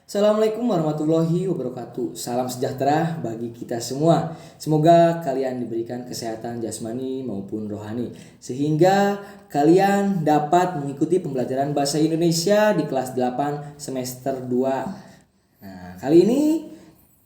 Assalamualaikum warahmatullahi wabarakatuh. Salam sejahtera bagi kita semua. Semoga kalian diberikan kesehatan jasmani maupun rohani, sehingga kalian dapat mengikuti pembelajaran bahasa Indonesia di kelas 8 semester 2. Nah, kali ini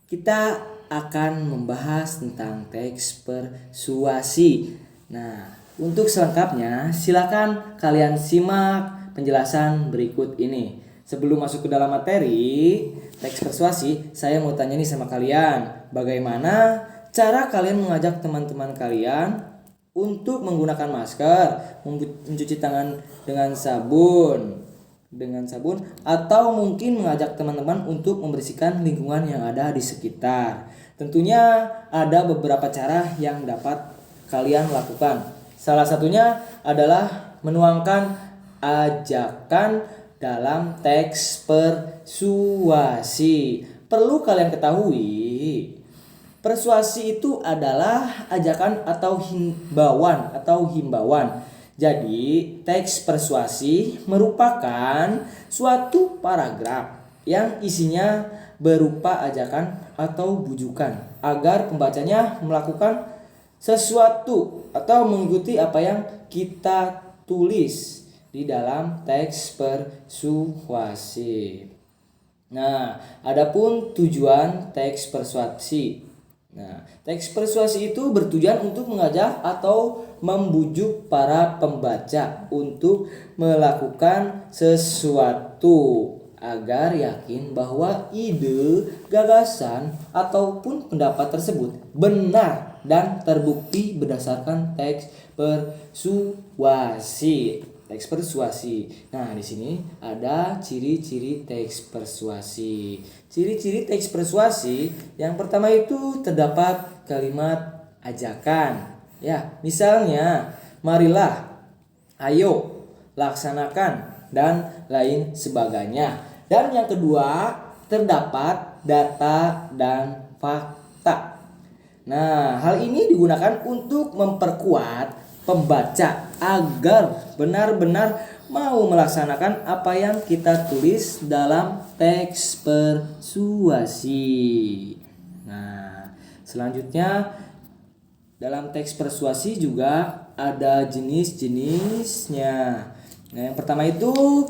kita akan membahas tentang teks persuasi. Nah, untuk selengkapnya silakan kalian simak penjelasan berikut ini. Sebelum masuk ke dalam materi teks persuasi, saya mau tanya nih sama kalian, bagaimana cara kalian mengajak teman-teman kalian untuk menggunakan masker, mencuci tangan dengan sabun, atau mungkin mengajak teman-teman untuk membersihkan lingkungan yang ada di sekitar. Tentunya ada beberapa cara yang dapat kalian lakukan. Salah satunya adalah menuangkan ajakan dalam teks persuasi. Perlu kalian ketahui, persuasi itu adalah ajakan atau himbauan. Jadi, teks persuasi merupakan suatu paragraf yang isinya berupa ajakan atau bujukan agar pembacanya melakukan sesuatu atau mengikuti apa yang kita tulis di dalam teks persuasi. Nah, adapun tujuan teks persuasi. Nah, teks persuasi itu bertujuan untuk mengajak atau membujuk para pembaca untuk melakukan sesuatu agar yakin bahwa ide, gagasan, ataupun pendapat tersebut benar dan terbukti berdasarkan teks persuasi. Teks persuasi. Nah, di sini ada ciri-ciri teks persuasi. Ciri-ciri teks persuasi yang pertama itu terdapat kalimat ajakan. Ya, misalnya, marilah, ayo, laksanakan, dan lain sebagainya. Dan yang kedua, terdapat data dan fakta. Nah, hal ini digunakan untuk memperkuat pembaca agar benar-benar mau melaksanakan apa yang kita tulis dalam teks persuasi. Nah, selanjutnya dalam teks persuasi juga ada jenis-jenisnya. Nah, yang pertama itu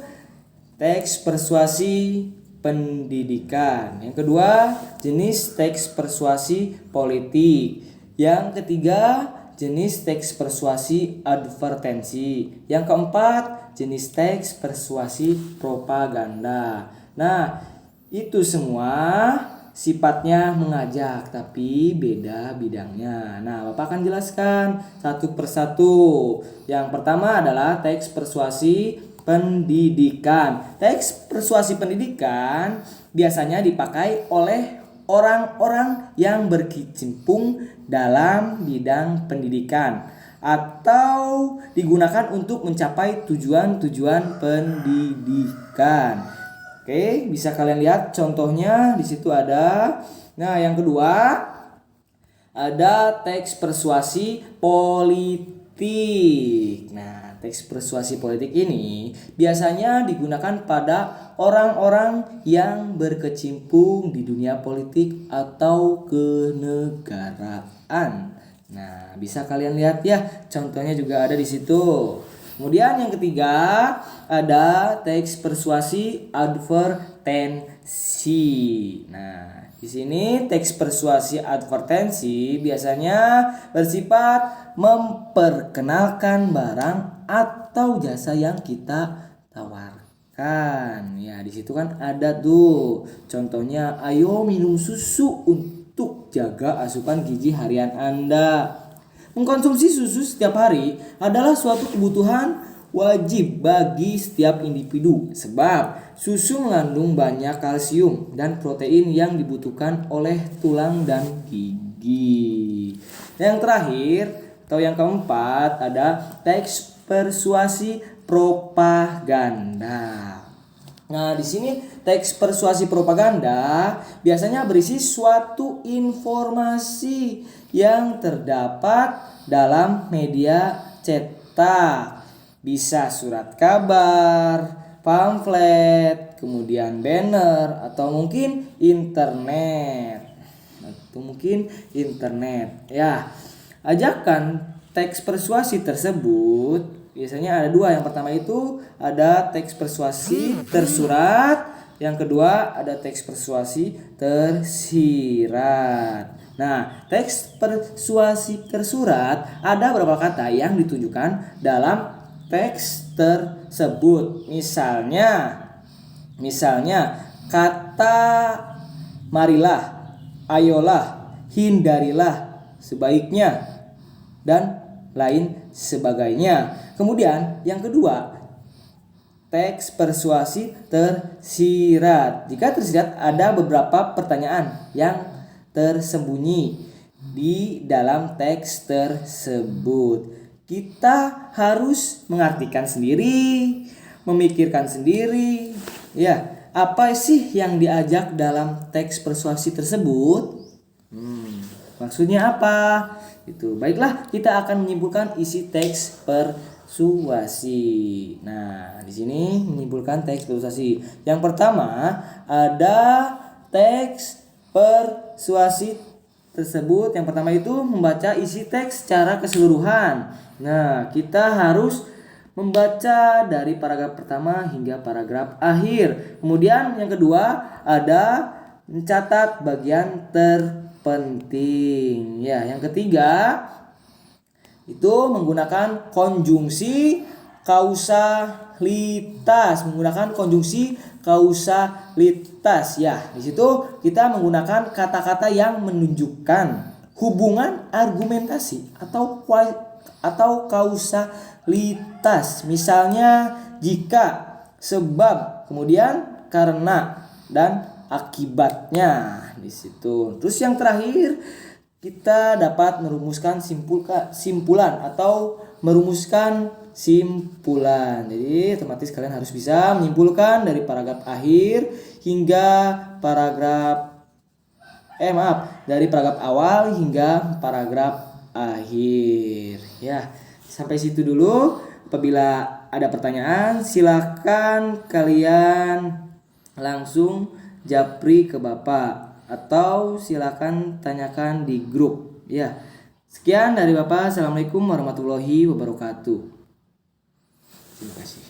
teks persuasi pendidikan. Yang kedua, jenis teks persuasi politik. Yang ketiga, jenis teks persuasi advertensi. Yang keempat, jenis teks persuasi propaganda. Nah, itu semua sifatnya mengajak tapi beda bidangnya. Nah, Bapak akan jelaskan satu persatu. Yang pertama adalah teks persuasi pendidikan. Teks persuasi pendidikan biasanya dipakai oleh orang-orang yang berkecimpung dalam bidang pendidikan atau digunakan untuk mencapai tujuan-tujuan pendidikan. Oke, bisa kalian lihat contohnya di situ ada. Nah, yang kedua ada teks persuasi politik. Nah, teks persuasi politik ini biasanya digunakan pada orang-orang yang berkecimpung di dunia politik atau kenegaraan. Nah, bisa kalian lihat ya, contohnya juga ada di situ. Kemudian yang ketiga ada teks persuasi advertensi. Nah, di sini teks persuasi advertensi biasanya bersifat memperkenalkan barang atau jasa yang kita tawarkan. Ya, di situ kan ada tuh. Contohnya, ayo minum susu untuk jaga asupan gizi harian Anda. Mengkonsumsi susu setiap hari adalah suatu kebutuhan wajib bagi setiap individu sebab susu mengandung banyak kalsium dan protein yang dibutuhkan oleh tulang dan gigi. Yang terakhir atau yang keempat ada teks persuasi propaganda. Nah, di sini teks persuasi propaganda biasanya berisi suatu informasi yang terdapat dalam media cetak. Bisa surat kabar, pamflet, kemudian banner, atau mungkin internet. Ya, ajakan teks persuasi tersebut biasanya ada dua. Yang pertama itu ada teks persuasi tersurat, yang kedua ada teks persuasi tersirat. Nah, teks persuasi tersurat ada beberapa kata yang ditunjukkan dalam teks tersebut. Misalnya kata marilah, ayolah, hindarilah, sebaiknya, dan lain sebagainya. Kemudian yang kedua, teks persuasi tersirat. Jika tersirat ada beberapa pertanyaan yang tersembunyi di dalam teks tersebut. Kita harus mengartikan sendiri, memikirkan sendiri. Ya, apa sih yang diajak dalam teks persuasi tersebut? Maksudnya apa? Itu. Baiklah, kita akan menyimpulkan isi teks persuasi. Nah, di sini menyimpulkan teks persuasi. Yang pertama, ada teks persuasi tersebut. Yang pertama itu membaca isi teks secara keseluruhan. Nah, kita harus membaca dari paragraf pertama hingga paragraf akhir. Kemudian yang kedua ada mencatat bagian terpenting. Ya, yang ketiga itu menggunakan konjungsi kausalitas. Ya, di situ kita menggunakan kata-kata yang menunjukkan hubungan argumentasi atau kausalitas. Misalnya jika, sebab, kemudian karena, dan akibatnya di situ. Terus yang terakhir kita dapat merumuskan simpulan atau merumuskan simpulan. Jadi otomatis kalian harus bisa menyimpulkan dari paragraf akhir hingga dari paragraf awal hingga paragraf akhir. Ya, sampai situ dulu. Apabila ada pertanyaan, silakan kalian langsung japri ke Bapak atau silakan tanyakan di grup. Ya. Sekian dari Bapak. Assalamualaikum warahmatullahi wabarakatuh. Terima kasih.